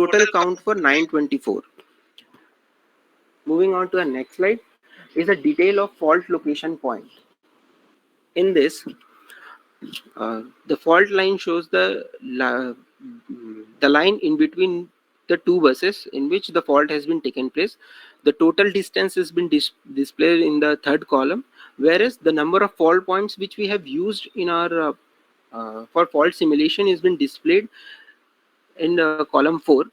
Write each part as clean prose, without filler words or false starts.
total count for 924. Moving on to the next slide is a detail of fault location point. In this, the fault line shows the line in between the two buses in which the fault has been taken place. The total distance has been displayed in the third column, whereas the number of fault points which we have used in our for fault simulation has been displayed in column 4.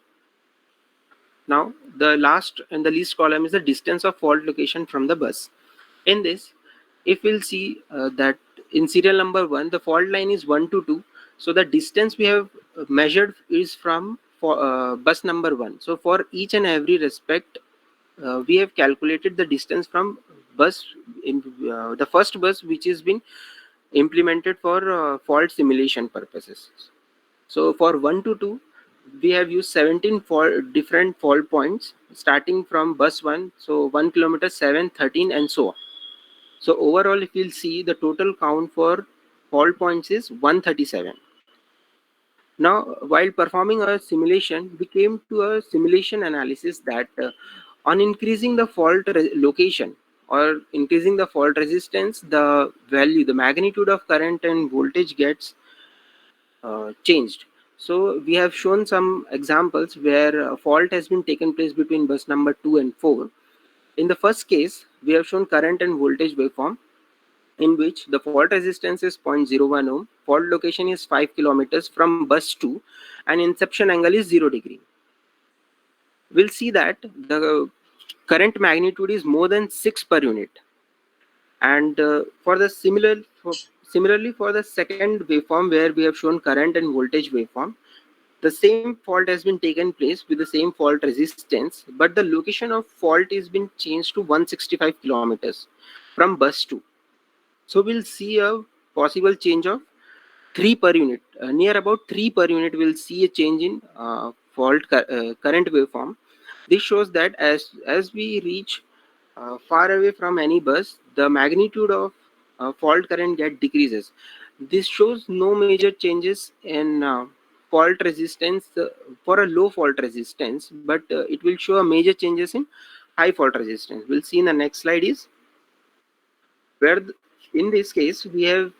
Now the last and the least column is the distance of fault location from the bus. In this, if we'll see that in serial number 1 the fault line is 1 to 2, so the distance we have measured is from bus number 1. So for each and every respect we have calculated the distance from bus in the first bus which has been implemented for fault simulation purposes. So for 1 to 2 we have used 17 different fault points starting from bus 1, so 1 kilometer, 7, 13 and so on. So overall, if you'll see, the total count for fault points is 137. Now, while performing a simulation, we came to a simulation analysis that on increasing the fault location or increasing the fault resistance, the value, the magnitude of current and voltage gets changed. So we have shown some examples where a fault has been taken place between bus number 2 and 4. In the first case, we have shown current and voltage waveform in which the fault resistance is 0.01 ohm, fault location is 5 kilometers from bus 2, and inception angle is 0 degree. We'll see that the current magnitude is more than 6 per unit. And similarly for the second waveform where we have shown current and voltage waveform, the same fault has been taken place with the same fault resistance, but the location of fault is been changed to 165 kilometers from bus 2. So we'll see a possible change of 3 per unit. Near about 3 per unit, we'll see a change in current waveform. This shows that as we reach far away from any bus, the magnitude of fault current get decreases. This shows no major changes in fault resistance for a low fault resistance, but it will show a major changes in high fault resistance. We'll see in the next slide is where in this case we have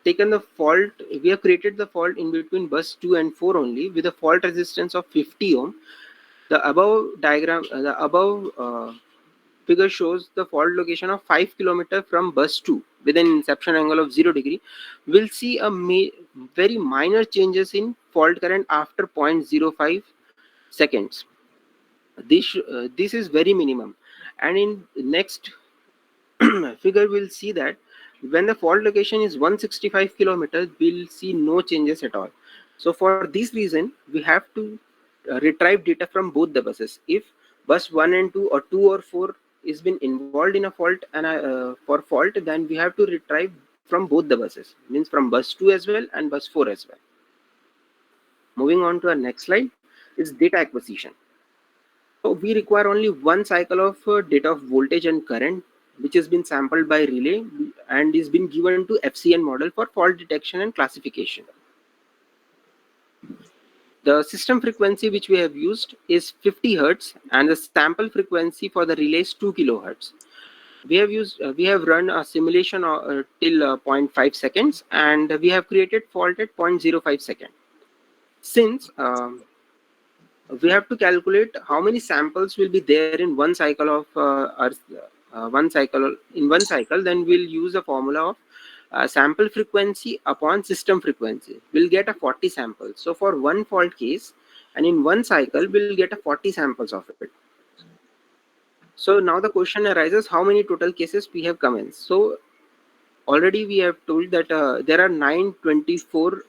taken the fault, we have created the fault in between bus 2 and 4 only with a fault resistance of 50 ohm. The above diagram, the above figure shows the fault location of 5 kilometer from bus 2 with an inception angle of 0 degree. We'll see a very minor changes in fault current after 0.05 seconds. This is very minimum, and in next figure we'll see that when the fault location is 165 kilometers, we'll see no changes at all. So for this reason, we have to retrieve data from both the buses. If bus 1 and 2 or 2 or 4 is been involved in a fault and for fault, then we have to retrieve from both the buses, means from bus 2 as well and bus 4 as well. Moving on to our next slide is data acquisition. So we require only one cycle of data of voltage and current, which has been sampled by relay and is been given to FCN model for fault detection and classification. The system frequency which we have used is 50 Hz and the sample frequency for the relay is 2 kilohertz. We have run a simulation till 0.5 seconds and we have created fault at 0.05 second. Since we have to calculate how many samples will be there in one cycle of one cycle, then we'll use a formula of sample frequency upon system frequency. We'll get a 40 samples. So for one fault case and in one cycle we'll get a 40 samples of it. So now the question arises, how many total cases we have commenced. So already we have told that there are 924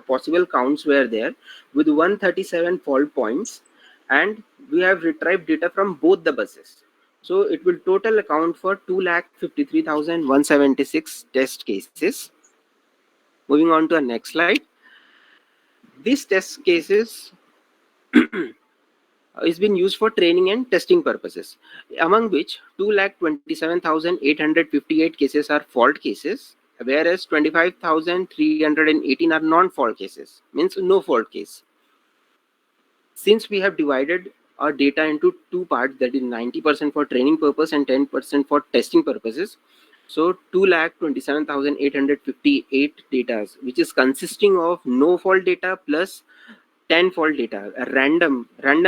possible counts were there with 137 fault points, and we have retrieved data from both the buses. So it will total account for 2,53,176 test cases. Moving on to our next slide. These test cases is been used for training and testing purposes, among which 2,27,858 cases are fault cases, whereas 25,318 are non-fault cases, means no fault case. Since we have divided our data into two parts, that is 90% for training purpose and 10% for testing purposes, so 2,27,858 data, which is consisting of no fault data plus 10 fault data. A random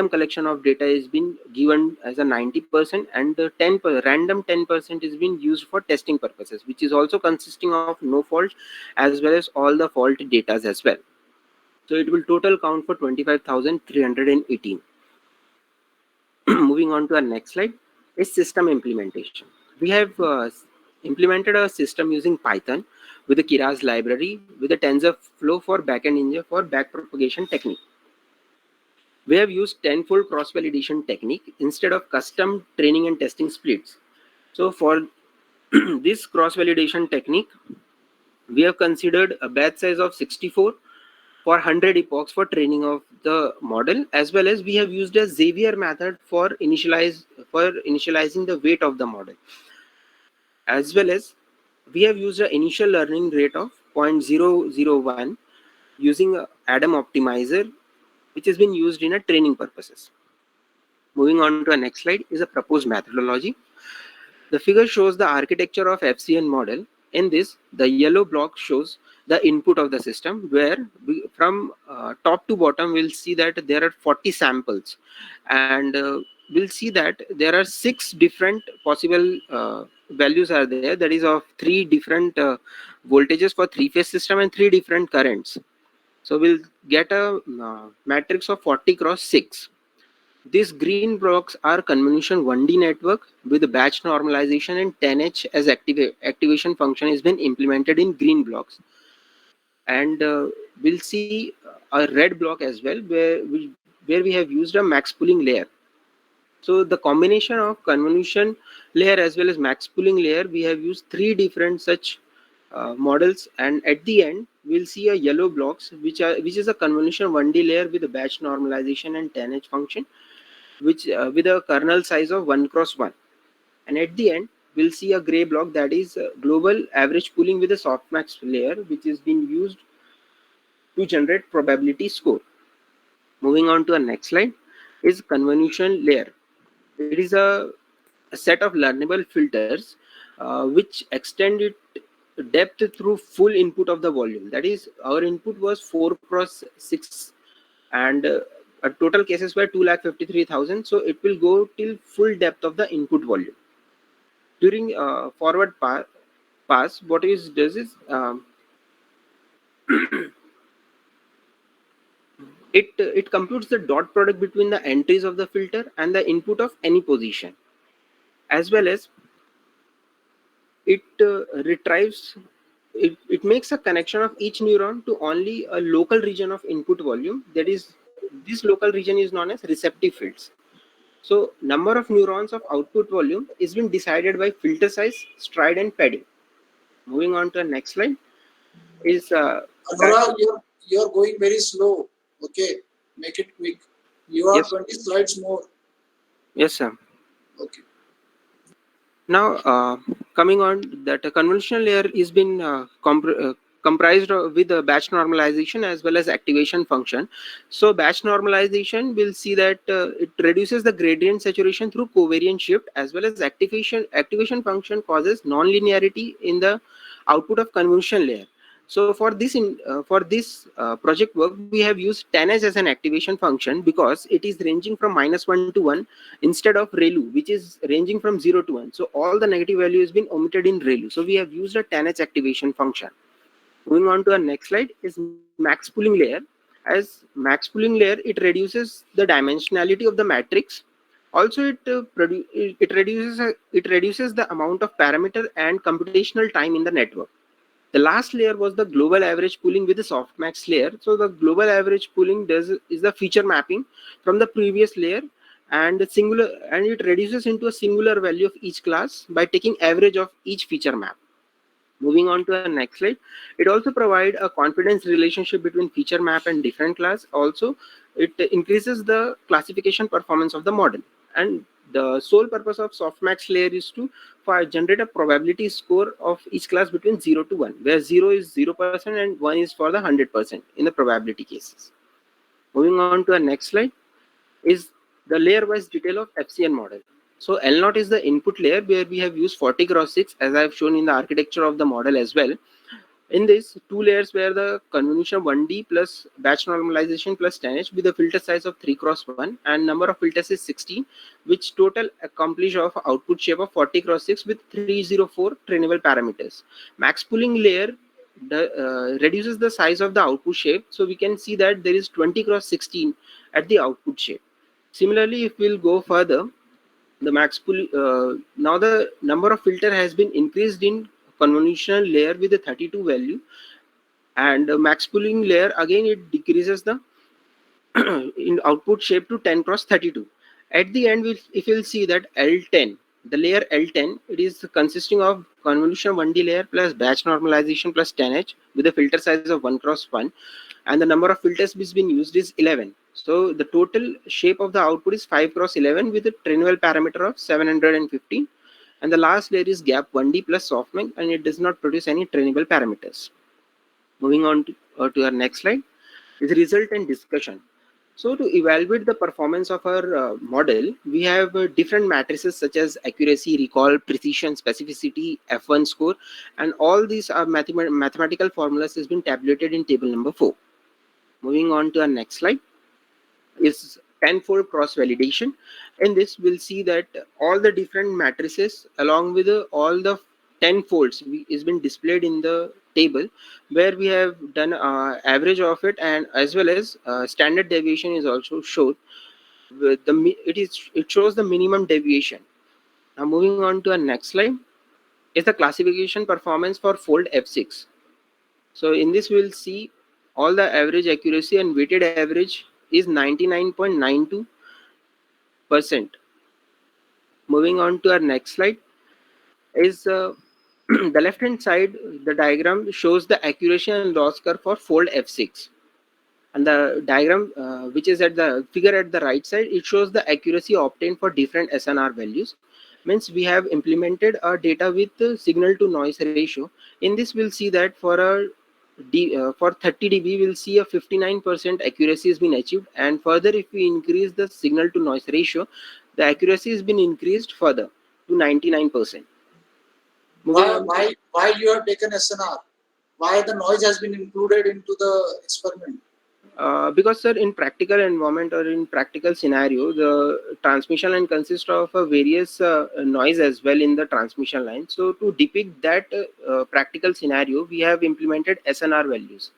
collection of data is been given as a 90%, and the random 10% is being used for testing purposes, which is also consisting of no fault as well as all the fault data as well. So it will total count for 25,318. Moving on to our next slide is system implementation. We have implemented a system using Python with the Keras library with a TensorFlow for backend engine for backpropagation technique. We have used tenfold cross-validation technique instead of custom training and testing splits. So for this cross-validation technique, we have considered a batch size of 64 for 100 epochs for training of the model, as well as we have used a Xavier method for initializing the weight of the model, as well as we have used an initial learning rate of 0.001 using a Adam optimizer, which has been used in a training purposes. Moving on to our next slide is a proposed methodology. The figure shows the architecture of FCN model. In this, the yellow block shows the input of the system, where we, from top to bottom, we'll see that there are 40 samples, and we'll see that there are 6 different possible values are there. That is of 3 different voltages for 3-phase system and 3 different currents. So we'll get a matrix of 40 cross 6. These green blocks are convolution 1D network with batch normalization and 10H as activation function has been implemented in green blocks. And we'll see a red block as well, where we have used a max pooling layer. So the combination of convolution layer as well as max pooling layer, we have used 3 different such models, and at the end we'll see a yellow blocks which is a convolution 1D layer with a batch normalization and 10H function, which with a kernel size of 1 cross 1, and at the end we'll see a gray block that is global average pooling with a softmax layer, which is being used to generate probability score. Moving on to our next slide is convolution layer. It is a set of learnable filters which extend it depth through full input of the volume. That is, our input was 4 cross 6, and total cases were 2,53,000. So it will go till full depth of the input volume. During forward pass, what it does is it computes the dot product between the entries of the filter and the input of any position, as well as it retrieves. It makes a connection of each neuron to only a local region of input volume. That is, this local region is known as receptive fields. So number of neurons of output volume is being decided by filter size, stride, and padding. Moving on to the next slide is Anurag, you're going very slow. Okay, make it quick. You are yes, 20 slides more. yes, sir. Okay. Now, coming on that, a convolutional layer is been comprised with a batch normalization as well as activation function. So batch normalization, will see that it reduces the gradient saturation through covariance shift, as well as activation function causes non-linearity in the output of convolution layer. So for this project work, we have used 10H as an activation function because it is ranging from -1 to 1 instead of ReLU, which is ranging from 0 to 1. So all the negative value has been omitted in ReLU. So we have used a 10H activation function. Moving on to our next slide is max pooling layer. As max pooling layer, it reduces the dimensionality of the matrix. Also, it reduces the amount of parameter and computational time in the network. The last layer was the global average pooling with the softmax layer. So the global average pooling is the feature mapping from the previous layer, and it reduces into a singular value of each class by taking average of each feature map. Moving on to the next slide, it also provides a confidence relationship between feature map and different class. Also, it increases the classification performance of the model. And the sole purpose of softmax layer is to generate a probability score of each class between 0 to 1, where 0 is 0% and 1 is for the 100% in the probability cases. Moving on to the next slide is the layer-wise detail of FCN model. So L0 is the input layer where we have used 40 cross 6 as I have shown in the architecture of the model as well. In this, two layers were the convolution 1D plus batch normalization plus 10H with a filter size of 3 cross 1 and number of filters is 16, which total accomplish of output shape of 40 cross 6 with 304 trainable parameters. Max pooling layer reduces the size of the output shape, so we can see that there is 20 cross 16 at the output shape. Similarly, if we'll go further, the max pool now the number of filter has been increased in convolutional layer with a 32 value, and max pooling layer again it decreases the in output shape to 10 cross 32. At the end, if you'll see that L10, the layer L10, it is consisting of convolution 1D layer plus batch normalization plus 10H with a filter size of 1 cross 1, and the number of filters which been used is 11. So the total shape of the output is 5 cross 11 with a trainable parameter of 715, and the last layer is gap 1D plus softmax, and it does not produce any trainable parameters. Moving on to our next slide is result and discussion. So to evaluate the performance of our model, we have different matrices such as accuracy, recall, precision, specificity, F1 score, and all these are mathematical formulas has been tabulated in table number 4. Moving on to our next slide is tenfold cross validation. In this, we'll see that all the different matrices along with all the 10 folds is been displayed in the table, where we have done average of it, and as well as standard deviation is also shown. With the it shows the minimum deviation. Now moving on to our next slide is the classification performance for fold F6. So in this we'll see all the average accuracy and weighted average is 99.92%. Moving on to our next slide is the left hand side, the diagram shows the accuracy and loss curve for fold F6, and the diagram which is at the figure at the right side, it shows the accuracy obtained for different SNR values. Means we have implemented our data with signal to noise ratio. In this we'll see that for a for 30 dB we'll see a 59% accuracy has been achieved, and further if we increase the signal to noise ratio, the accuracy has been increased further to 99%. Why you have taken SNR? Why the noise has been included into the experiment? Because sir, in practical environment or in practical scenario, the transmission line consists of various noise as well in the transmission line. So to depict that practical scenario, we have implemented SNR values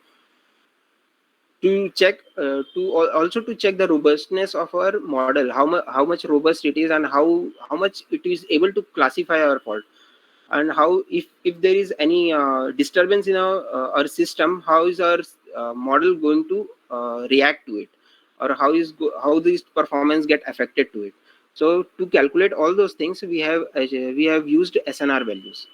to check also to check the robustness of our model, how much robust it is, and how much it is able to classify our fault, and how if there is any disturbance in our system, how is our model going to react to it, or how this performance get affected to it. So to calculate all those things, we have used SNR values.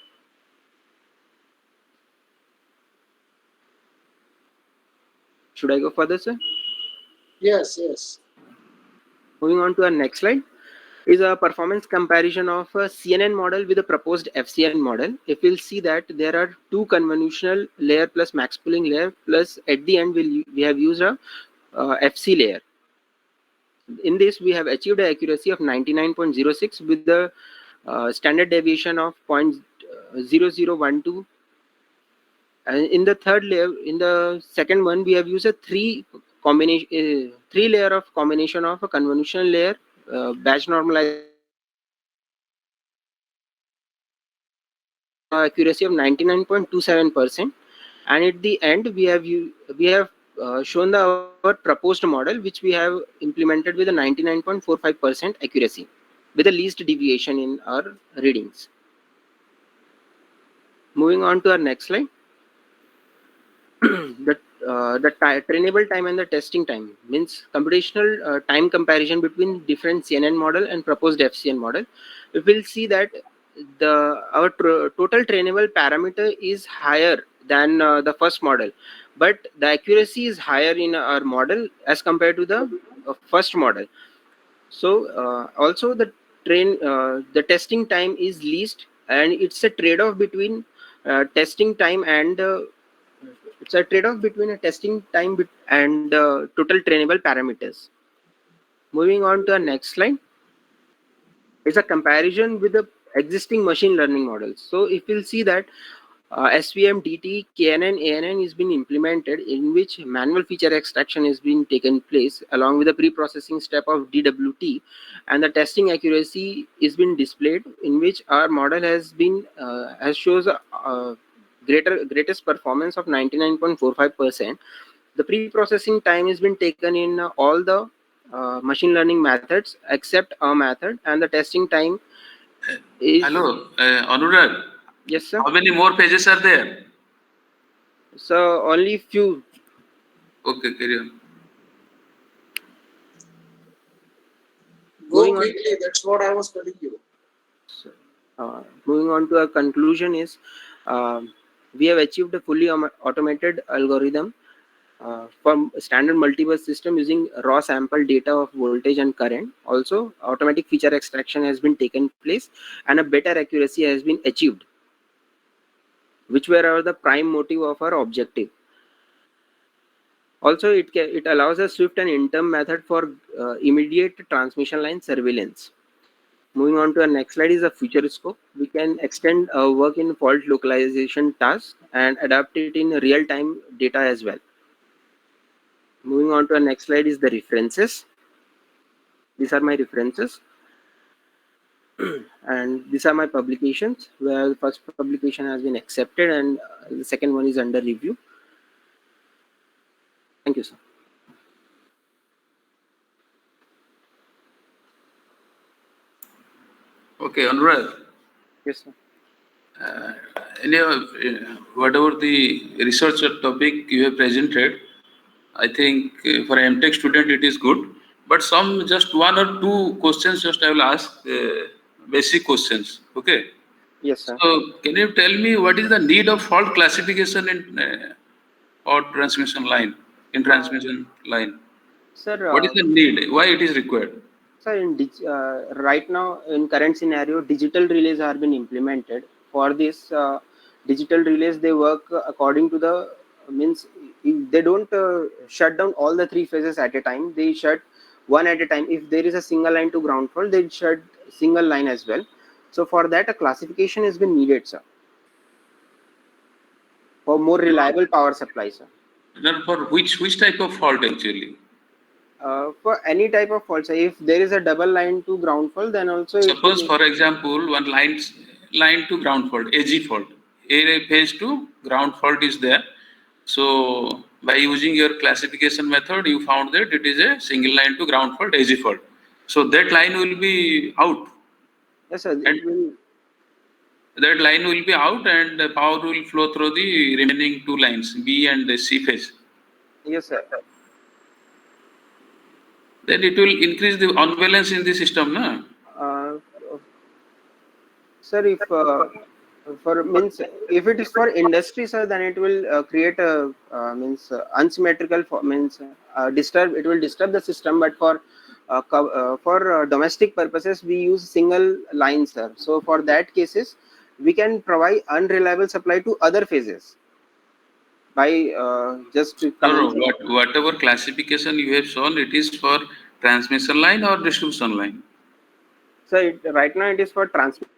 Should I go further, sir? Yes, yes. Moving on to our next slide is a performance comparison of a CNN model with a proposed FCN model. If we'll see that there are two convolutional layer plus max pooling layer, plus at the end we have used a FC layer. In this we have achieved an accuracy of 99.06 with the standard deviation of 0.0012. And in the third layer, in the second one, we have used a three layer of combination of a convolutional layer, batch normalization, accuracy of 99.27%, and at the end we have shown our proposed model, which we have implemented with a 99.45% accuracy with the least deviation in our readings. Moving on to our next slide. The trainable time and the testing time means computational time comparison between different CNN model and proposed FCN model. We will see that our total trainable parameter is higher than the first model, but the accuracy is higher in our model as compared to the first model. So also the testing time is least, and it's a trade-off between testing time and it's a trade-off between a testing time and total trainable parameters. Moving on to the next slide is a comparison with the existing machine learning models. So if you'll see that SVM, DT, KNN, ANN is being implemented, in which manual feature extraction is being taken place along with the pre-processing step of DWT, and the testing accuracy is being displayed, in which our model has been has shows a greatest performance of 99.45%. The pre-processing time has been taken in all the machine learning methods except our method, and the testing time is. Hello, Anurag. Yes, sir. How many more pages are there? So only few. Okay, carry on. Go Moving on. quickly. That's what I was telling you. Moving on to a conclusion is we have achieved a fully automated algorithm from standard multibus system using raw sample data of voltage and current. Also, automatic feature extraction has been taken place and a better accuracy has been achieved, which were the prime motive of our objective. Also, it allows a swift and interim method for immediate transmission line surveillance. Moving on to our next slide is a future scope. We can extend work in fault localization tasks and adapt it in real-time data as well. Moving on to our next slide is the references. These are my references. And these are my publications, where the first publication has been accepted and the second one is under review. Thank you, sir. Okay, Anurag. Yes, sir. Whatever the research or topic you have presented, I think for MTech student it is good. But some just one or two questions just I will ask, basic questions. Okay. Yes, sir. So can you tell me what is the need of fault classification in fault transmission line? In transmission line, Sir, what is the need? Why it is required? sir, right now in current scenario, digital relays are being implemented. For this digital relays, they work according to the means they don't shut down all the three phases at a time. They shut one at a time. If there is a single line to ground fault, they shut single line as well. So for that, a classification has been needed, sir, for more reliable power supply, sir. Then for which type of fault actually? For any type of fault, sir, if there is a double line to ground fault, then also it Suppose, will. for example, one line to ground fault, AG fault, A phase to ground fault is there. So by using your classification method, you found that it is a single line to ground fault, AG fault. So that line will be out. Yes, sir. And It will. that line will be out, and the power will flow through the remaining two lines, B and C phase. Yes, sir. Then it will increase the unbalance in the system, na? Uh, Sir, if for means if it is for industry, sir, then it will create a means unsymmetrical means disturb. It will disturb the system. But for domestic purposes, we use single lines, sir. So for that cases, we can provide unreliable supply to other phases by just No, commencing. whatever classification you have shown, it is for transmission line or distribution line. So right now it is for transmission.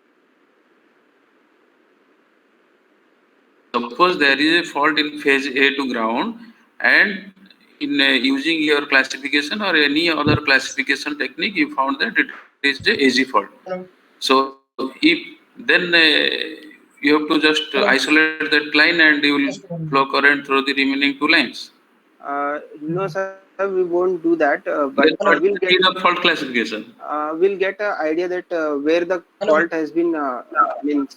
Suppose there is a fault in phase A to ground, and in using your classification or any other classification technique, you found that it is a AG fault. So if then you have to just isolate that line and you will flow current through the remaining two lines. No, sir, we won't do that. But Then what is we'll the get. need of fault classification? We'll get an idea that where the fault has been means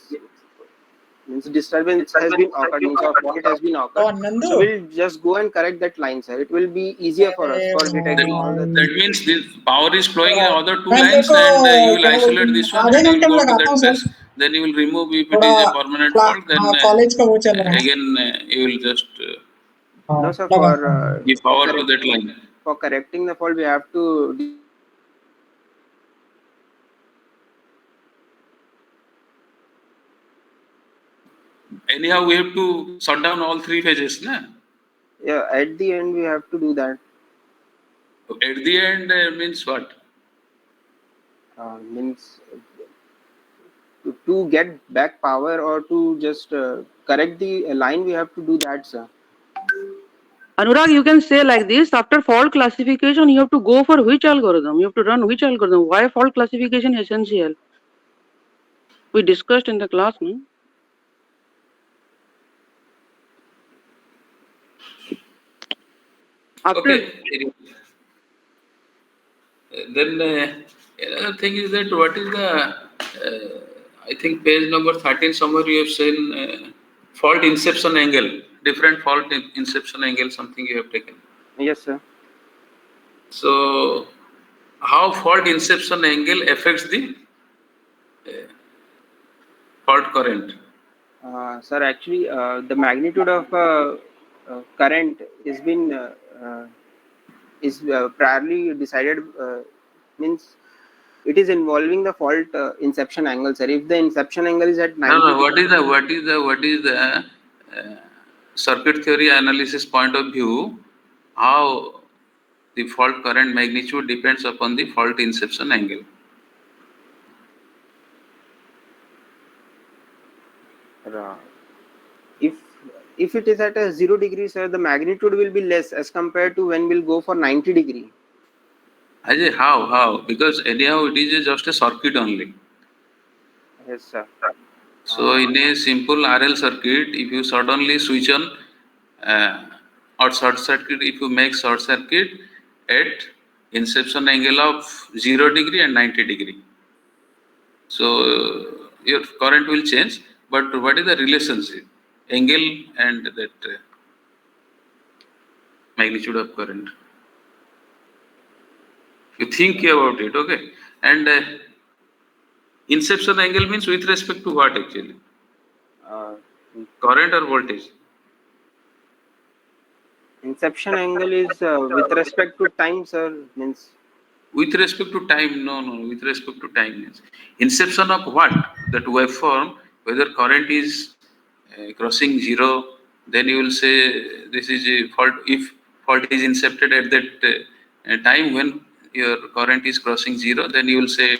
disturbance has been occurred, means a fault has been occurred. So we'll just go and correct that line, sir. It will be easier for us for detecting all the That things. means this power is flowing in other two lines, and you will isolate this one and you will go to that place. Then you will remove if it is a permanent fault. Then again you will just No, sir. For give power to that line. for correcting the fault, we have to. Anyhow, we have to shut down all three phases, na? Yeah, at the end we have to do that. At the end means what? Means to get back power or to just correct the line, we have to do that, sir. Anurag, you can say like this: after fault classification, you have to go for which algorithm? You have to run which algorithm? Why fault classification is essential? We discussed in the class, no? After Okay. Then another thing is that what is the I think page number 13 somewhere you have seen fault inception angle, different fault inception angle, something you have taken. Yes, sir. So how fault inception angle affects the fault current? Sir, actually, the magnitude of current is priorly decided. Means it is involving the fault inception angle, sir. If the inception angle is at 90, No, what is the circuit theory analysis point of view? How the fault current magnitude depends upon the fault inception angle. if it is at a 0 degree, sir, the magnitude will be less as compared to when we'll go for 90 degree. Ajay, how? Because anyhow it is just a circuit only. Yes, sir. So in a simple RL circuit, if you suddenly switch on or short circuit, if you make short circuit at inception angle of 0 degree and 90 degree, so your current will change. But what is the relationship? Angle and that magnitude of current. You think about it, okay? And inception angle means with respect to what actually? Uh, Current or voltage? Inception angle is with respect to time, sir. Means With respect to time, no. With respect to time means inception of what? That waveform, whether current is crossing 0, then you will say this is a fault. If fault is incepted at that time when your current is crossing 0, then you will say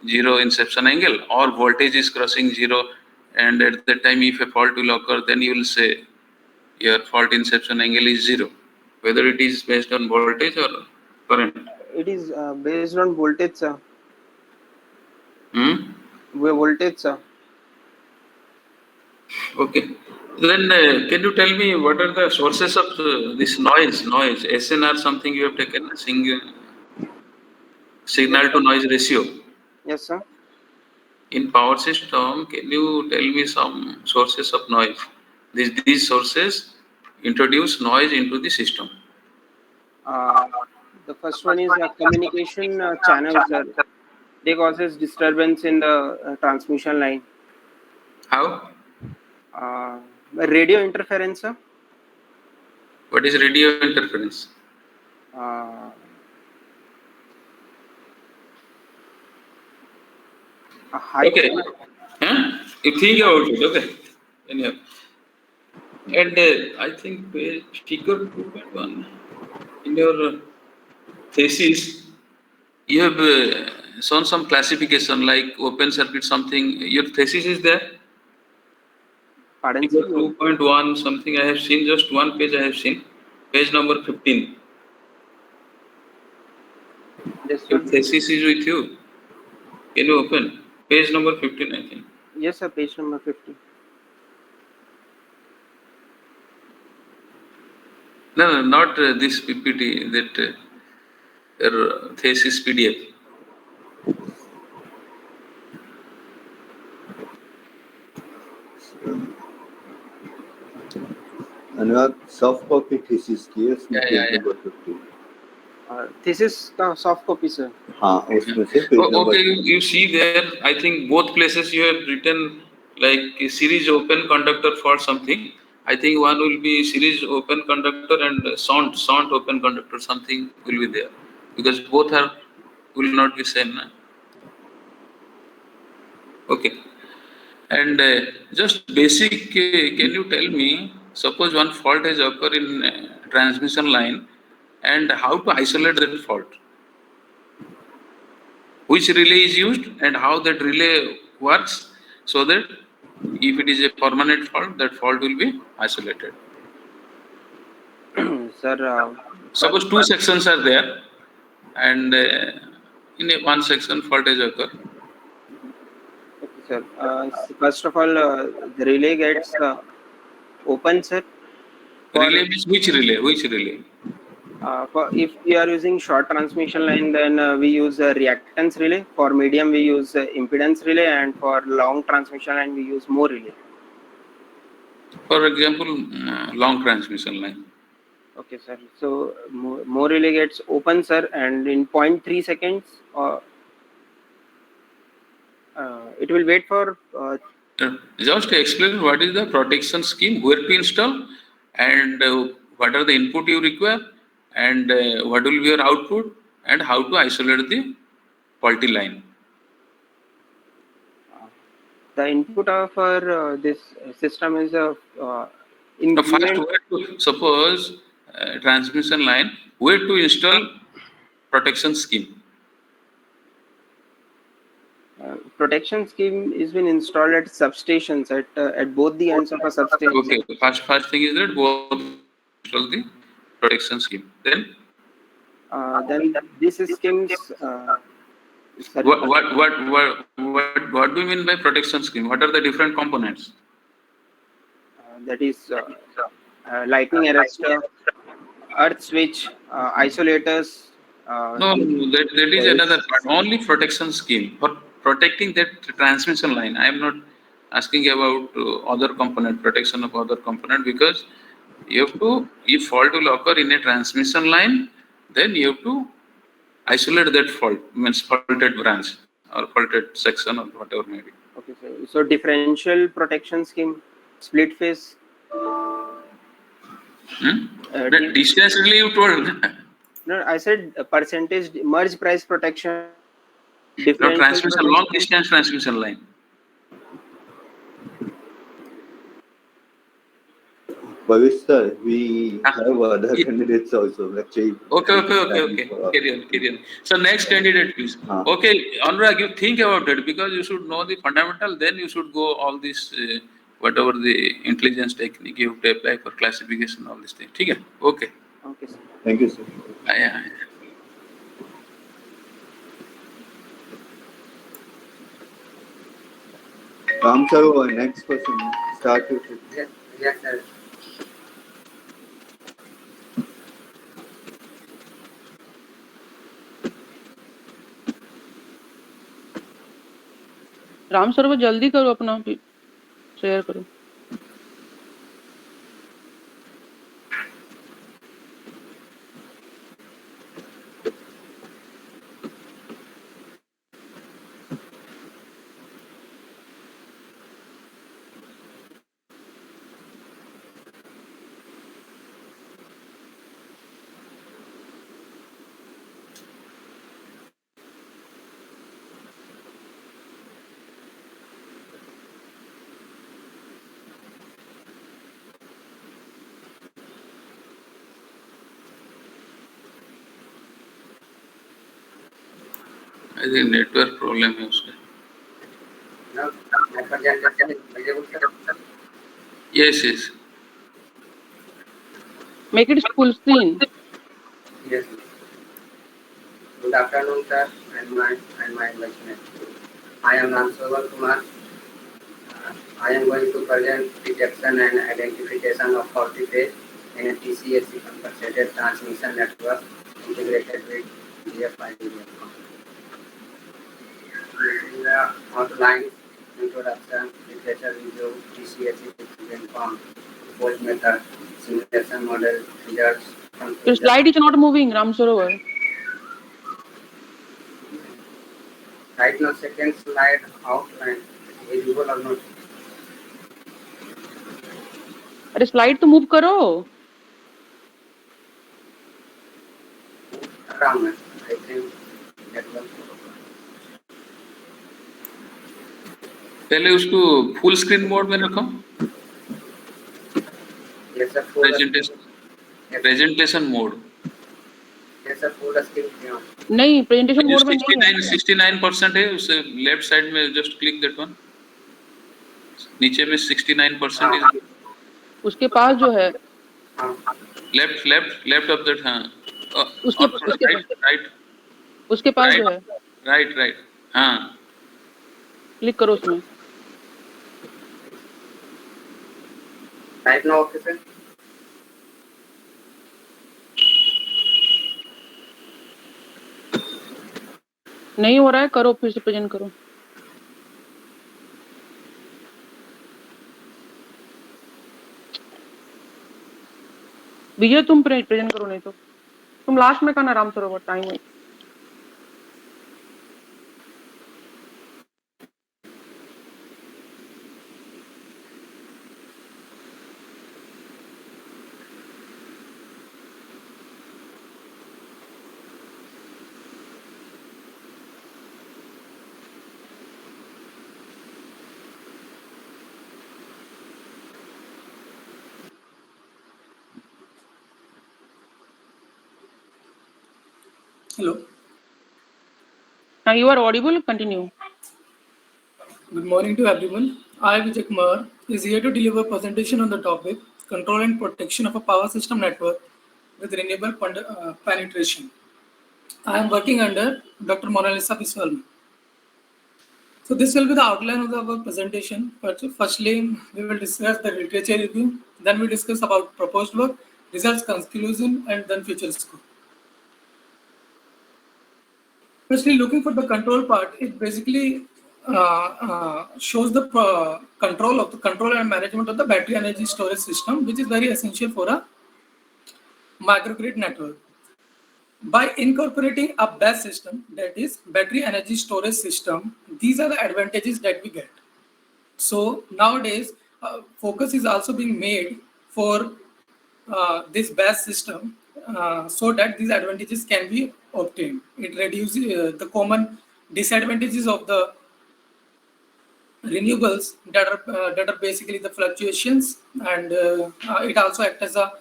0 inception angle, or voltage is crossing 0, and at that time if a fault will occur, then you will say your fault inception angle is 0, whether it is based on voltage or current. it is based on voltage, sir. Hmm? Voltage, sir. Okay. Then can you tell me what are the sources of this noise? SNR something you have taken, signal to noise ratio. Yes, sir. In power system, can you tell me some sources of noise? These sources introduce noise into the system. The first one is a communication channel, sir. They causes disturbance in the transmission line. How? Radio interference, sir. What is radio interference? A high. Okay. Huh? You think about it, okay? Anyhow. And I think figure 2.1 in your thesis, you have shown some classification like open circuit something. Your thesis is there? Pardon, Figure sir? 2.1 something I have seen, just one page I have seen. Page number 15. This Your one. thesis is with you. Can you open? Page number 15, I think. Yes, sir. Page number 50. No, not this PPT, that your thesis PDF. Anurag, soft copy thesis की है उसमें Yeah. Page number 50. Thesis का soft copy, sir. हाँ उसमें से page number Okay, you see there, I think both places you have written like a series open conductor for something. I think one will be series open conductor and shunt open conductor, something will be there. Because both will not be same. Na? Okay. And just basic, can you tell me, suppose one fault has occurred in transmission line and how to isolate that fault. Which relay is used and how that relay works, so that if it is a permanent fault, that fault will be isolated. Sir, Suppose two sections are there, and in one section faultage occur. okay, sir. First of all, the relay gets open, sir. Relay means which relay? Which relay? If we are using short transmission line, then we use a reactance relay. For medium, we use impedance relay, and for long transmission line, we use more relay. For example, long transmission line. Okay, sir. So more relay gets open, sir, and in 0.3 seconds, it will wait for. Just to explain what is the protection scheme, where to install, and what are the input you require, and what will be your output, and how to isolate the faulty line. The input of our this system is a Now first, increment. where to, suppose transmission line, where to install protection scheme. Protection scheme is been installed at substations at both the ends of a substation. Okay, first thing is that both install the protection scheme. Then This schemes. Sorry, what do you mean by protection scheme? What are the different components? that is lightning arrestor, earth switch, isolators. No, that is another part. Only protection scheme for protecting that transmission line. I am not asking about other component, protection of other component, because you have to, if fault will occur in a transmission line, then you have to isolate that fault, means faulted branch or faulted section or whatever may be. Okay, so differential protection scheme, split phase. The distance relay you told. No, I said percentage merge price protection. No, Differential transmission, protection. long distance transmission line. Bhavish sir, we have other candidates also. Actually, Okay. Carry on. So next candidate, please. Okay, Anurag, you think about it, because you should know the fundamental, then you should go all this, whatever the intelligence technique you have to apply for classification, all these things. Okay? Okay. Okay, sir. Thank you, sir. Yeah. Ram sir, next person. Start with it. Yes, sir. Ram sir वो जल्दी करो अपना share करो. I think network problem है उसका. No, network generation is visible, sir. Yes. Make it full screen. Yes. Good afternoon, sir, and my listeners. I am Namsoval Kumar. I am going to present detection and identification of faulty phase in a TCSC compensated transmission network integrated with DFID. The outline, introduction, literature review, TCSC informed, fault method, simulation model, results. Your slide is not moving, Ram Sarovar. Right now, second slide outline is visible or not? अरे slide तो move करो. Around it. I think network. पहले उसको full screen mode में रखो. Yes, sir. Presentation mode. Sir पूरा screen क्यों? नहीं, प्रेजेंटेशन मोड में नहीं है। 69% है, उस लेफ्ट साइड में जस्ट क्लिक दैट वन, नीचे में 69% है, उसके पास जो है, लेफ्ट ऑफ दैट, हाँ, उसके पास जो है, राइट, हाँ, क्लिक करो उसमें। Type now okay sir. नहीं हो रहा है, करो फिर से प्रेजेंट करो। विजय तुम प्रेजेंट करो, नहीं तो तुम लास्ट में करना, राम सरोवर टाइम है। Hello. You are audible. Continue. Good morning to everyone. I, Vijay Kumar, is here to deliver a presentation on the topic Control and Protection of a Power System Network with Renewable Penetration. I am working under Dr. Mona Lisa Biswal. So this will be the outline of our presentation. Firstly, we will discuss the literature review. Then we discuss about proposed work, results, conclusion, and then future scope. Firstly, looking for the control part, it basically shows the control and management of the battery energy storage system, which is very essential for a microgrid network. By incorporating a BESS system, that is battery energy storage system, these are the advantages that we get. So nowadays, focus is also being made for this BESS system so that these advantages can be obtained. It reduces the common disadvantages of the renewables that are basically the fluctuations, and it also acts as a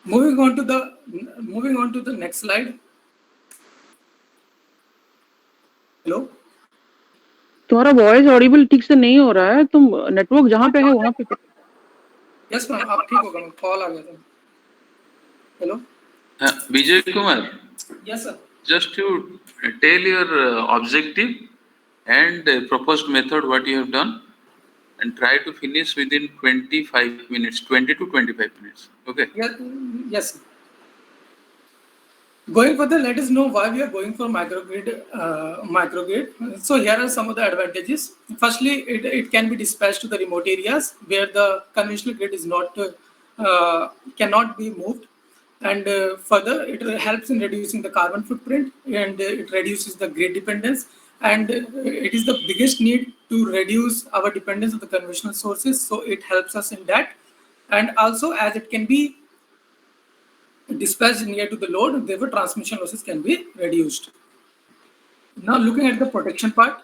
moving on to the next slide. Hello. तुम्हारा voice Audible ठीक से नहीं हो रहा है, तुम network जहाँ पे है वहाँ पे। यस मैम, आप ठीक होगा मैम, कॉल आ गया था। Hello Vijay Kumar, yes sir, just you tell your objective and proposed method what you have done, and try to finish within 25 minutes, 20 to 25 minutes. Okay. yes sir. Going further, let us know why we are going for microgrid. So here are some of the advantages. Firstly, it can be dispatched to the remote areas where the conventional grid is not cannot be moved, and further it helps in reducing the carbon footprint, and it reduces the grid dependence, and it is the biggest need to reduce our dependence on the conventional sources. So it helps us in that, and also as it can be dispatched near to the load, therefore transmission losses can be reduced. Now looking at the protection part,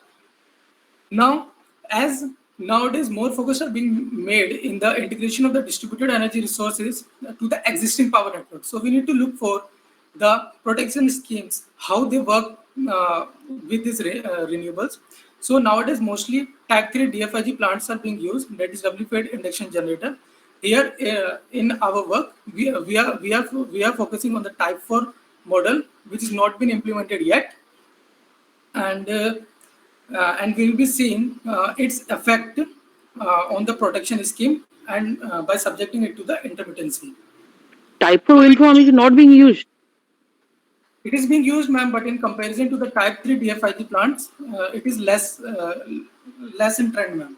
now as nowadays more focus are being made in the integration of the distributed energy resources to the existing power network. So we need to look for the protection schemes, how they work with these renewables. So nowadays mostly type 3 DFIG plants are being used, that is double-fed induction generator. Here in our work, we are focusing on the type 4 model, which is not been implemented yet, and we will be seeing its effect on the protection scheme, and by subjecting it to the intermittency. Type 4 wind farm is not being used. It is being used, ma'am, but in comparison to the type 3 DFIG plants, it is less in trend, ma'am.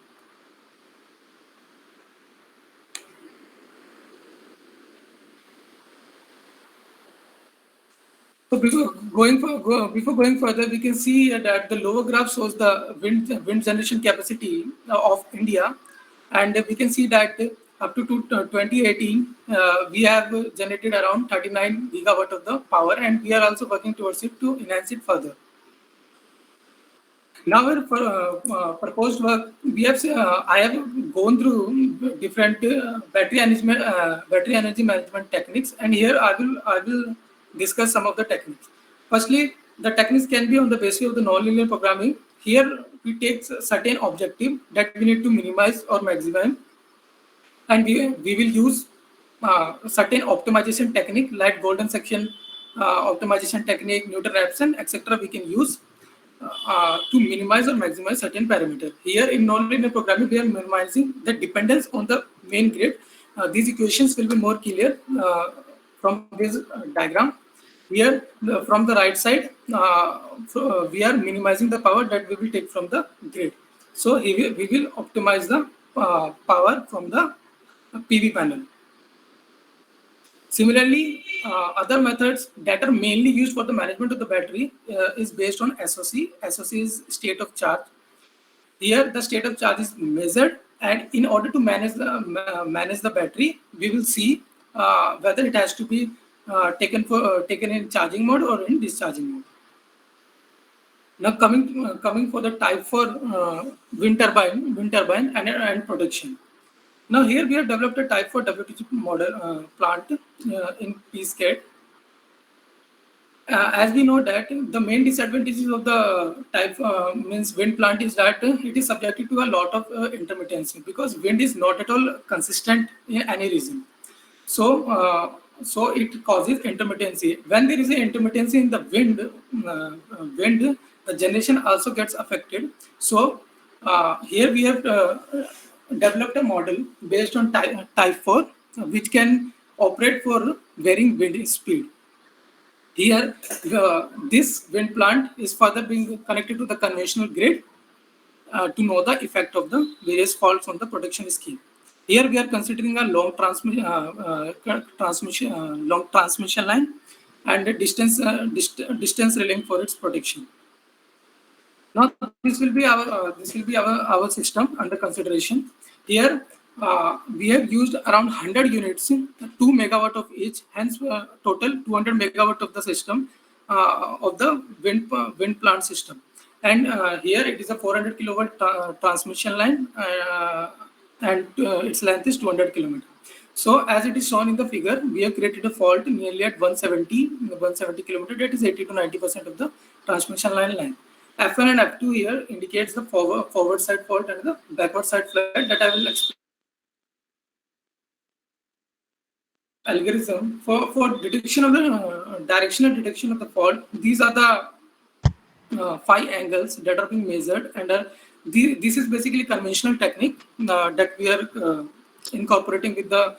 So before going further, we can see that the lower graph shows the wind generation capacity of India, and we can see that up to 2018, we have generated around 39 gigawatt of the power, and we are also working towards it to enhance it further. Now for proposed work, we have I have gone through different battery energy management techniques, and here I will discuss some of the techniques. Firstly, the techniques can be on the basis of the nonlinear programming. Here we take certain objective that we need to minimize or maximize, and we will use certain optimization technique like golden section optimization technique, Newton-Raphson, etc. We can use to minimize or maximize certain parameter. Here in nonlinear programming, we are minimizing the dependence on the main grid. These equations will be more clear from this diagram. Here, from the right side, we are minimizing the power that we will take from the grid. So we will optimize the power from the PV panel. Similarly, other methods that are mainly used for the management of the battery is based on SOC. SOC is state of charge. Here, the state of charge is measured, and in order to manage the battery, we will see whether it has to be taken in charging mode or in discharging mode. Now, coming for the type for wind turbine and production. Now here we have developed a type for WTG model plant in PSCAD. As we know that the main disadvantages of the type means wind plant is that it is subjected to a lot of intermittency, because wind is not at all consistent in any region. So so it causes intermittency. When there is an intermittency in the wind, the generation also gets affected. So here we have developed a model based on type 4, which can operate for varying wind speed. Here, this wind plant is further being connected to the conventional grid to know the effect of the various faults on the production scheme. Here we are considering a long transmission line and a distance relay for its protection. Now this will be our system under consideration. Here we have used around 100 units, 2 megawatt of each, hence total 200 megawatt of the system of the wind plant system. And here it is a 400 kilowatt transmission line, and its length is 200 kilometers. So as it is shown in the figure, we have created a fault nearly at 170 kilometers. That is 80 to 90% of the transmission line. F1 and F2 here indicates the forward side fault and the backward side fault that I will explain. Algorithm for detection of the directional detection of the fault. These are the 5 angles that are being measured, and this is basically conventional technique that we are incorporating with the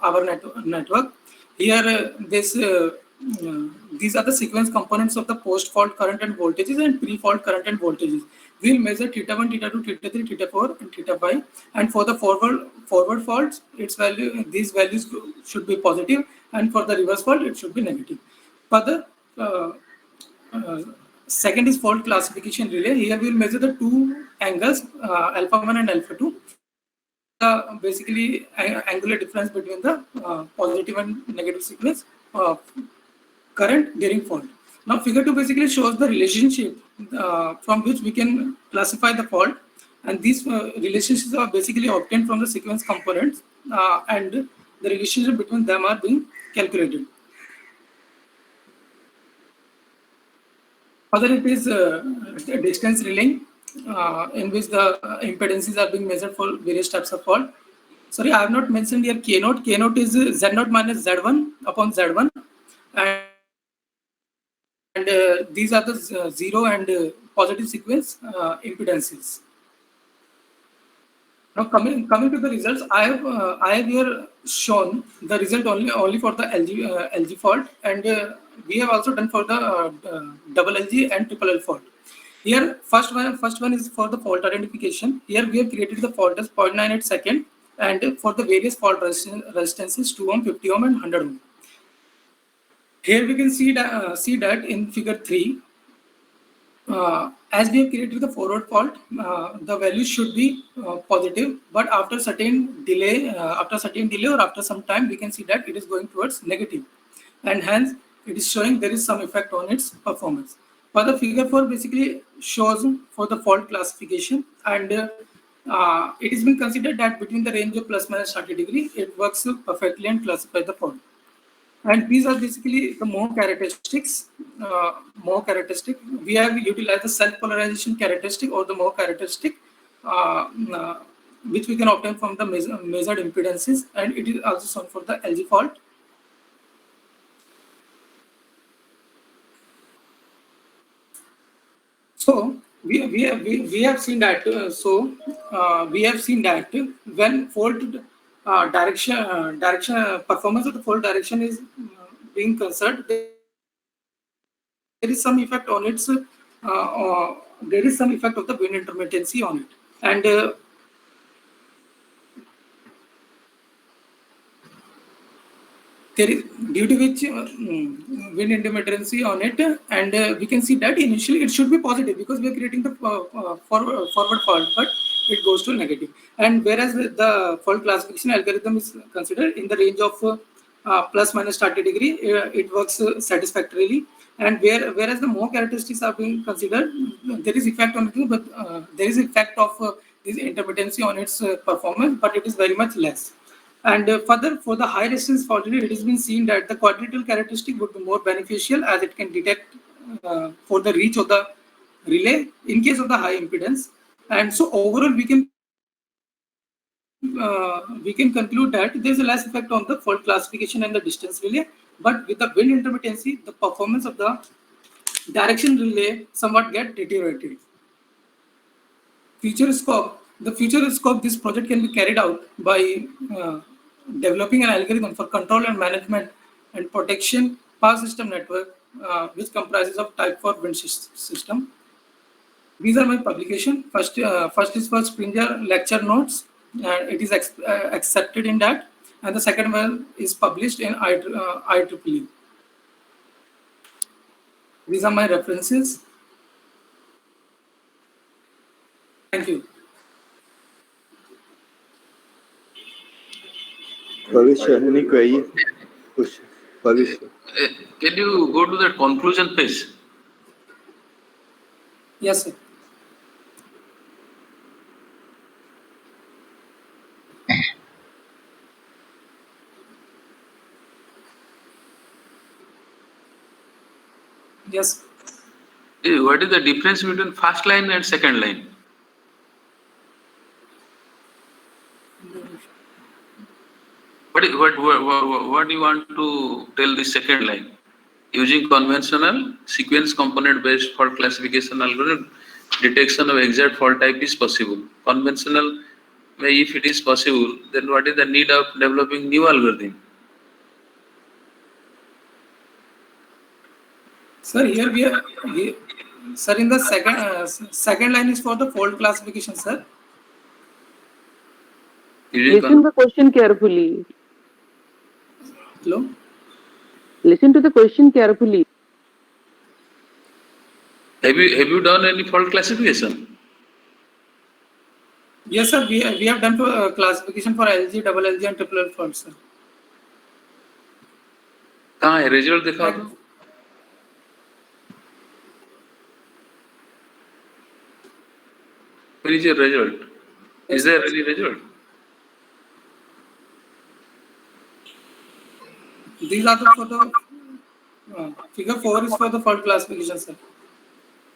our network. Here these are the sequence components of the post-fault current and voltages and pre-fault current and voltages. We will measure theta 1, theta 2, theta 3, theta 4, and theta 5. And for the forward faults, these values should be positive, and for the reverse fault, it should be negative. For the second is fault classification relay. Here we will measure the 2 angles, alpha 1 and alpha 2. Basically, angular difference between the positive and negative sequence current during fault. Now figure 2 basically shows the relationship from which we can classify the fault, and these relationships are basically obtained from the sequence components, and the relationship between them are being calculated. Further, it is distance relaying, in which the impedances are being measured for various types of fault. Sorry, I have not mentioned here K0. K0 is Z0 minus Z1 upon Z1, and these are the zero and positive sequence impedances. Now coming to the results, I have here shown the result only for the LG fault, and we have also done for the double LG and triple L fault. Here first one is for the fault identification. Here we have created the fault as 0.98 second, and for the various fault resistances 2 ohm, 50 ohm, and 100 ohm. Here we can see that in figure 3, as we have created the forward fault, the value should be positive, but after certain delay or after some time, we can see that it is going towards negative, and hence it is showing there is some effect on its performance. Further, figure 4 basically shows for the fault classification, and it has been considered that between the range of plus minus 30 degree, it works perfectly and classifies the fault. And these are basically the more characteristics. We have utilized the self-polarization characteristic or the more characteristic, which we can obtain from the measured impedances, and it is also shown for the LG fault. So we have seen that. We have seen that when fault performance of the fault direction is being considered, there is some effect on its. There is some effect of the wind intermittency on it, and there is due to which wind intermittency on it, and we can see that initially it should be positive because we are creating the forward fault, but it goes to negative. And whereas the fault classification algorithm is considered in the range of plus minus 30 degree, it works satisfactorily. And whereas the more characteristics are being considered, there is effect on it, but there is effect of this intermittency on its performance, but it is very much less. And further, for the high resistance fault, it has been seen that the quadrilateral characteristic would be more beneficial as it can detect for the reach of the relay in case of the high impedance. And so overall, we can conclude that there is a less effect on the fault classification and the distance relay, but with the wind intermittency, the performance of the direction relay somewhat get deteriorated. Future scope, this project can be carried out by developing an algorithm for control and management and protection power system network, which comprises of type 4 wind system. These are my publication. First is for Springer lecture notes, and it is accepted in that, and the second one is published in IEEE. These are my references. Thank you. Bhavishya, any query? Bhavishya. Can you go to the conclusion page? Yes, sir. Yes. What is the difference between first line and second line? What do you want to tell the second line? Using conventional sequence component based fault classification algorithm, detection of exact fault type is possible. Conventional, if it is possible, then what is the need of developing new algorithm? Sir, here we are. Sir, in the second line is for the fault classification, sir. Listen the question carefully. Hello. Listen to the question carefully. Have you done any fault classification? Yes, sir. We have done for classification for LG, double LG, and triple L faults, sir. कहाँ है result दिखाओ तो? Where is your result? Is there any result? These are for the figure 4 is for the fault classification, sir.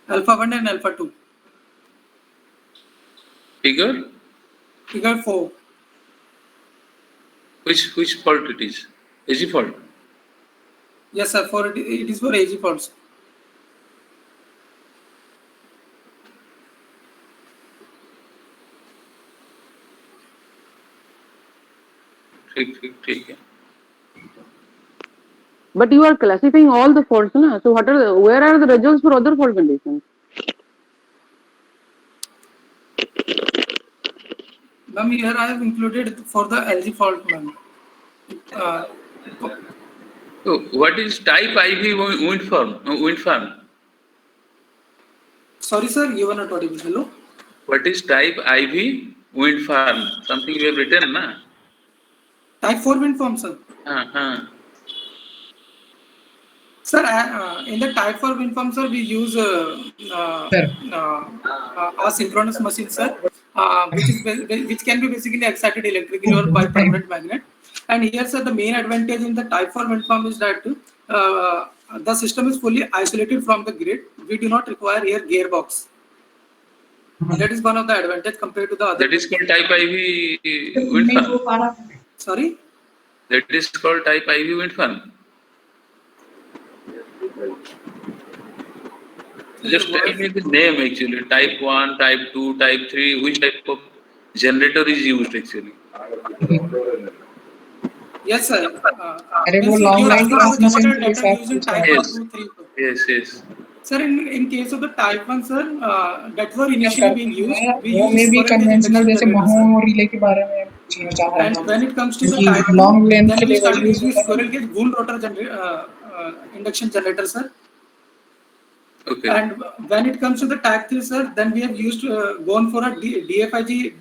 Alpha 1 and alpha 2. Figure? Figure 4. Which fault it is? AG fault? Yes, sir. For it is for AG faults. ठीक है. But you are classifying all the faults, na? So where are the results for other fault conditions? Ma'am, here I have included for the LG fault, ma'am. So what is type IV wind farm? Sorry, sir, you were not audible. Hello. What is type IV wind farm? Something you have written, na? Type 4 wind farm, sir. Sir, in the type 4 wind farm, sir, we use asynchronous machine, sir, which can be basically excited electrically or by permanent magnet. And here, sir, the main advantage in the type 4 wind farm is that the system is fully isolated from the grid. We do not require here gearbox. That is one of the advantage compared to the other. That is called type IV wind farm. Sorry. That is called type IV wind farm. Just tell me the name actually. Type 1, type 2, type 3. Which type of generator is used actually? Yes, sir. वो long line transmission के that are used in type Yes. 1, 2, 3. Yes, yes. Sir, in case of the type 1, sir, that were initially being used. We वो use में भी storage conventional induction जैसे generator, महो sir. Relay के बारे में पूछना चाह रहा And था when it comes to the क्योंकि type 2, long length then के we लिए started use using होता है squirrel cage wound rotor induction generator, sir. Okay. And when it comes to the type 3, sir, then we have used gone for a DFIG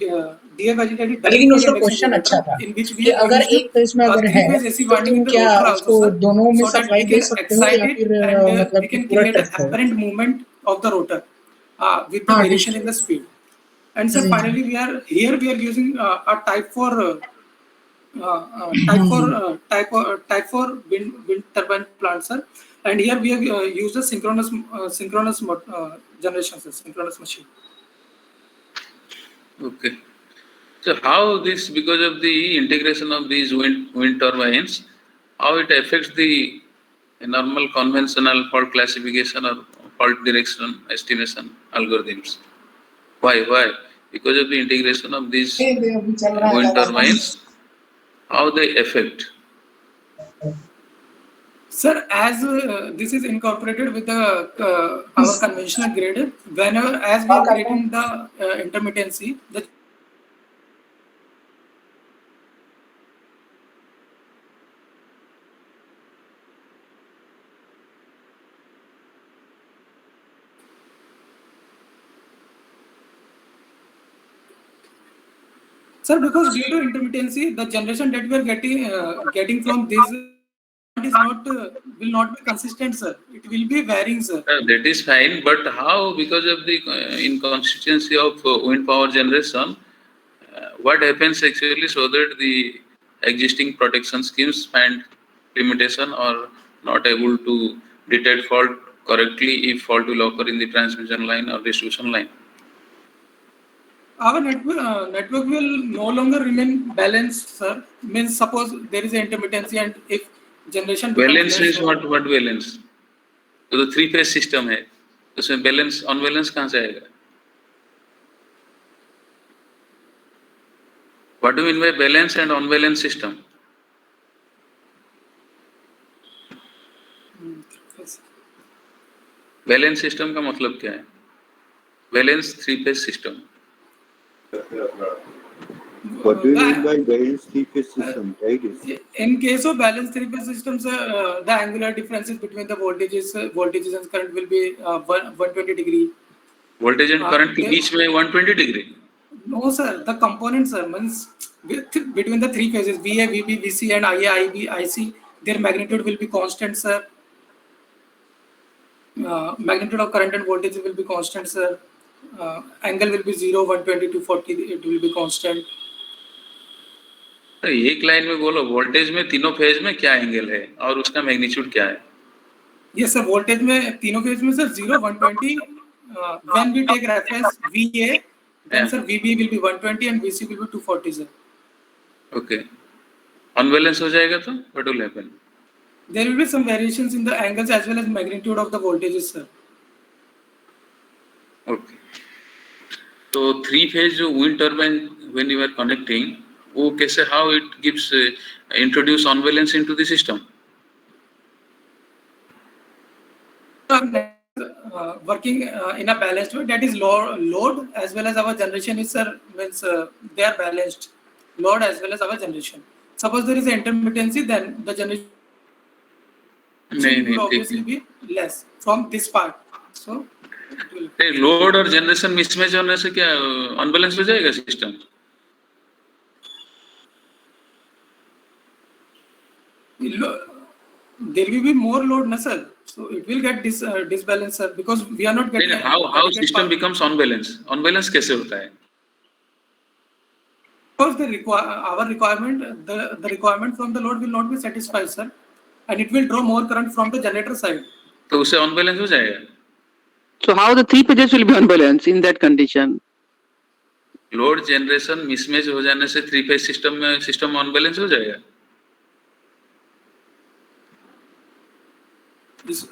लेकिन उसका question अच्छा था in which we कि have अगर used एक phase में अगर है three-phase AC तो winding तुम in the क्या rotor उसको also, sir, दोनों में so that supply we they can सकते हो या excite it फिर and मतलब we कि can पूरा create ट्रस्ट an हो apparent movement of the rotor with the हाँ, variation in the speed. And sir, finally we are using a type 4 type 4 wind turbine plant, sir. And here we have used a synchronous generation, sir, synchronous machine. Okay. So how this, because of the integration of these wind turbines, how it affects the normal conventional fault classification or fault direction estimation algorithms? Why? Because of the integration of these wind turbines, how they affect? Sir, as this is incorporated with the our conventional grid, whenever as we are creating the intermittency, the sir, because due to intermittency, the generation that we are getting from this is not will not be consistent, sir. It will be varying, sir. That is fine, but how, because of the inconsistency of wind power generation, what happens actually so that the existing protection schemes find limitation or not able to detect fault correctly if fault will occur in the transmission line or distribution line? Our network will no longer remain balanced, sir. Means suppose there is an intermittency and if generation becomes Balance less, is what balance? तो 3-phase system है, तो उसमें balance unbalance कहाँ से आएगा? What do you mean by balance and unbalanced system? Balance system का मतलब क्या है? Balance 3-phase system. What do you mean by balanced three-phase system? Right? In case of balanced three-phase systems, the angular differences between the voltages and current will be 120 degree. Voltage and current के बीच में 120 degree. No, sir. The components, sir, means between the three phases VA, VB, VC, and IA, IB, IC, their magnitude will be constant, sir. Magnitude of current and voltage will be constant, sir. Angle will be 0, 120, 240. It will be constant. एक line में बोलो voltage में तीनों phase में क्या angle है और उसका मैग्नीट्यूड क्या है? Yes, sir. Voltage में तीनों फेज में sir 0, 120. When we take reference VA, then sir VB will be 120 and VC will be 240, sir. Okay. Unbalance हो जाएगा तो what will happen? There will be some variations in the angles as well as magnitude of the voltages, sir. Okay. So 3-phase जो wind turbine when you are connecting, वो कैसे, how it gives introduce unbalance into the system? Working in a balanced way, that is load as well as our generation is, sir, means they are balanced, load as well as our generation. Suppose there is an intermittency, then the generation will obviously be less from this part. So load और generation mismatch होने से क्या unbalance हो जाएगा system? there will be more load, na sir. So it will get disbalance, sir, because we are not getting. Then how adequate system power. becomes unbalanced? Unbalanced कैसे होता है? Because our requirement, the requirement from the load will not be satisfied, sir, and it will draw more current from the generator side. तो उससे unbalance हो जाएगा. So how the 3 phases will be unbalanced in that condition? Load generation mismatch हो जाने से 3 phase system में system unbalance हो जाएगा.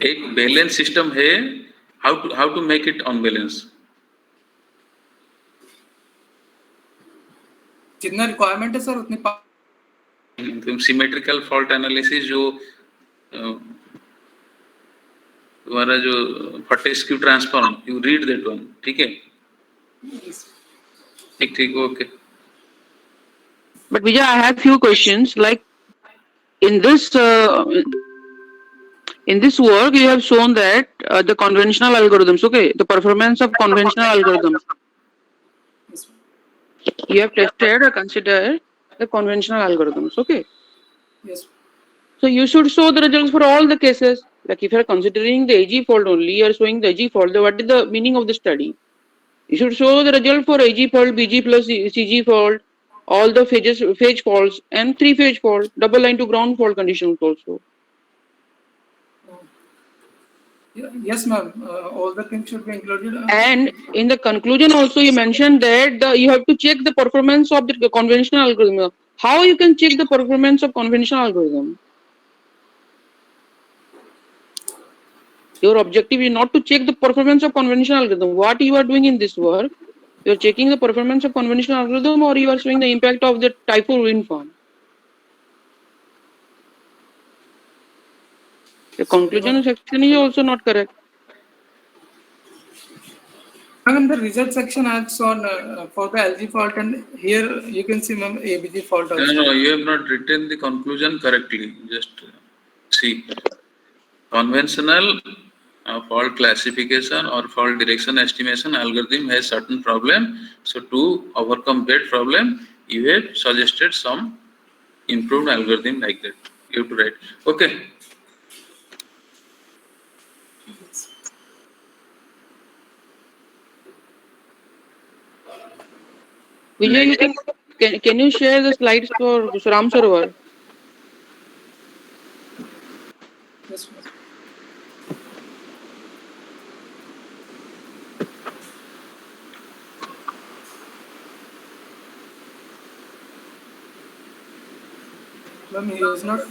एक बैलेंस सिस्टम है, how to make it unbalance. जितना रिक्वायरमेंट है सर उतनी तुम सिमेट्रिकल फॉल्ट एनालिसिस जो तुम्हारा जो Fortescue transform, you read that one. ठीक है, ठीक okay. But Vijay, I have few questions. Like in this work, you have shown that the conventional algorithms, okay, the performance of conventional algorithms. You have tested or considered the conventional algorithms, okay. Yes. So you should show the results for all the cases. Like if you are considering the AG fault only, you are showing the AG fault. Then what is the meaning of the study? You should show the result for AG fault, BG plus CG fault, all the phase faults, and 3-phase fault, double line to ground fault conditions also. Yes, ma'am. All the things should be included. And in the conclusion also, you mentioned that you have to check the performance of the conventional algorithm. How you can check the performance of conventional algorithm? Your objective is not to check the performance of conventional algorithm. What you are doing in this work, you are checking the performance of conventional algorithm, or you are showing the impact of the typhoon wind farm. The conclusion section is also not correct. Ma'am, the result section acts on for the LG fault, and here you can see, ma'am, ABG fault also. No, you have not written the conclusion correctly. Just see. Conventional fault classification or fault direction estimation algorithm has certain problem. So to overcome that problem, you have suggested some improved algorithm like that. You have to write. Okay. Vijay, you can you share the slides for Ram Sarovar? Yes, ma'am. Ma'am, he has not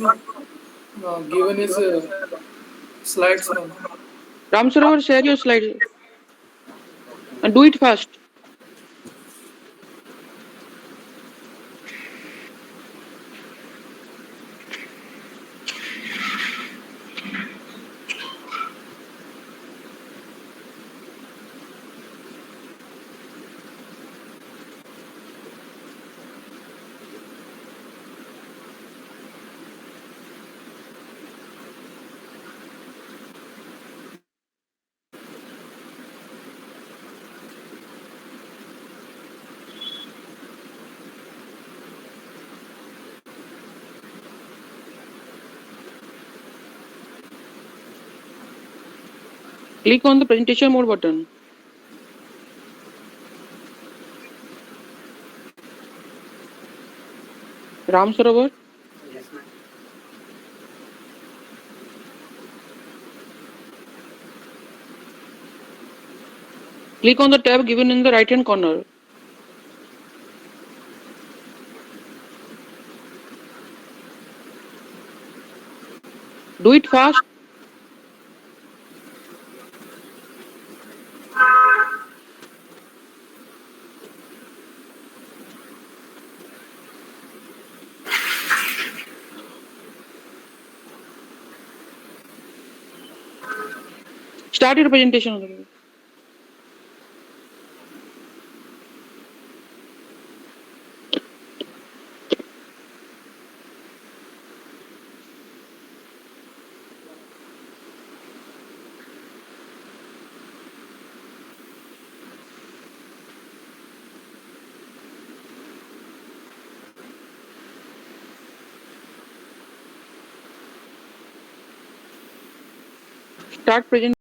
given his slides, ma'am. Ram Sarovar, share your slides and do it fast. Click on the presentation mode button. Ram Sarovar. Yes, ma'am. Click on the tab given in the right hand corner. Do it fast. Start your presentation. start presenting.